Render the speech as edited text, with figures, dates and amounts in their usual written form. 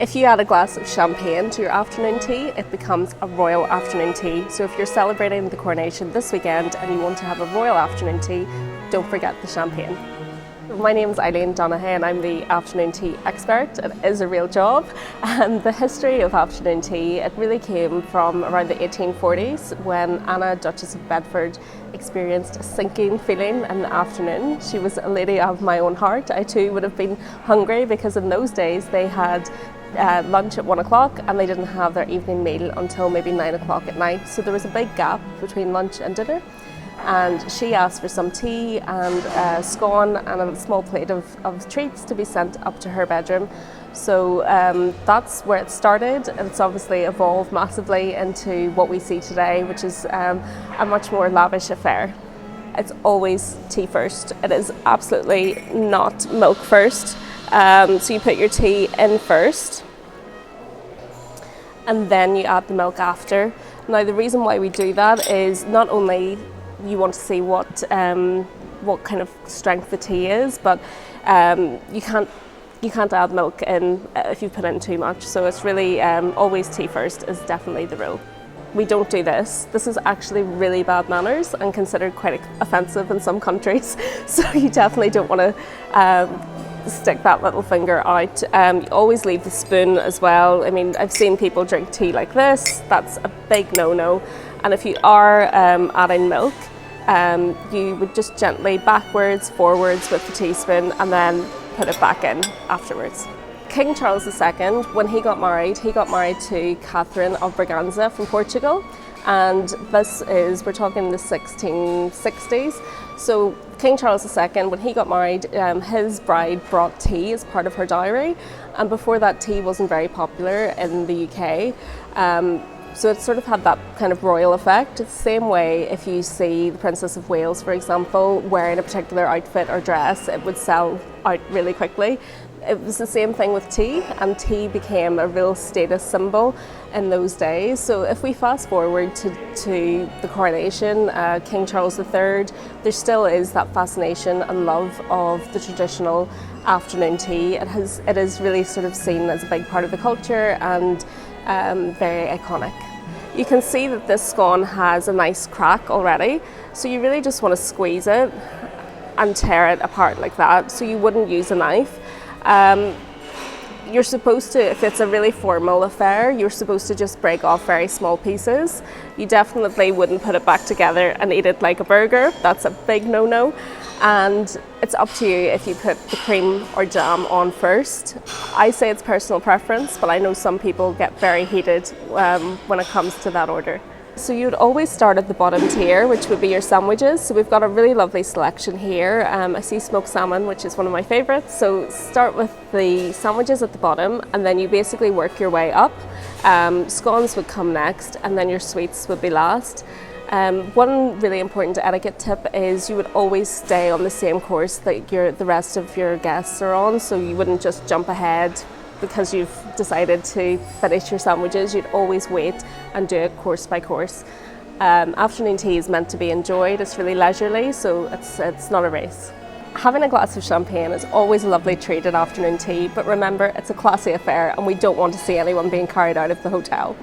If you add a glass of champagne to your afternoon tea, it becomes a royal afternoon tea. So if you're celebrating the coronation this weekend and you want to have a royal afternoon tea, don't forget the champagne. My name is Eileen Donaghey and I'm the afternoon tea expert. It is a real job, and the history of afternoon tea, it really came from around the 1840s when Anna Duchess of Bedford experienced a sinking feeling in the afternoon. She was a lady of my own heart. I too would have been hungry because in those days they had lunch at 1 o'clock and they didn't have their evening meal until maybe 9 o'clock at night. So there was a big gap between lunch and dinner. And she asked for some tea and scone and a small plate of treats to be sent up to her bedroom. So that's where it started, and it's obviously evolved massively into what we see today, which is a much more lavish affair. It's always tea first. It is absolutely not milk first. So you put your tea in first and then you add the milk after. Now the reason why we do that is not only you want to see what kind of strength the tea is, but you can't add milk in if you put in too much. So it's really always tea first is definitely the rule. We don't do this. This is actually really bad manners and considered quite offensive in some countries. So you definitely don't want to stick that little finger out. You always leave the spoon as well. I mean, I've seen people drink tea like this. That's a big no-no. And if you are adding milk, you would just gently backwards, forwards with the teaspoon and then put it back in afterwards. King Charles II, when he got married to Catherine of Braganza from Portugal. And this is, we're talking the 1660s. So King Charles II, when he got married, his bride brought tea as part of her dowry. And before that, tea wasn't very popular in the UK. So it sort of had that kind of royal effect. It's the same way if you see the Princess of Wales, for example, wearing a particular outfit or dress, it would sell out really quickly. It was the same thing with tea, and tea became a real status symbol in those days. So if we fast forward to the coronation, King Charles III, there still is that fascination and love of the traditional afternoon tea. It is really sort of seen as a big part of the culture and very iconic. You can see that this scone has a nice crack already, so you really just want to squeeze it and tear it apart like that, so you wouldn't use a knife. You're supposed to, if it's a really formal affair, you're supposed to just break off very small pieces. You definitely wouldn't put it back together and eat it like a burger. That's a big no-no. And it's up to you if you put the cream or jam on first. I say it's personal preference, but I know some people get very heated when it comes to that order. So you'd always start at the bottom tier, which would be your sandwiches. So we've got a really lovely selection here. I see smoked salmon, which is one of my favourites. So start with the sandwiches at the bottom, and then you basically work your way up. Scones would come next, and then your sweets would be last. One really important etiquette tip is you would always stay on the same course that the rest of your guests are on. So you wouldn't just jump ahead because you've decided to finish your sandwiches. You'd always wait and do it course by course. Afternoon tea is meant to be enjoyed. It's really leisurely, so it's not a race. Having a glass of champagne is always a lovely treat at afternoon tea, but remember, it's a classy affair and we don't want to see anyone being carried out of the hotel.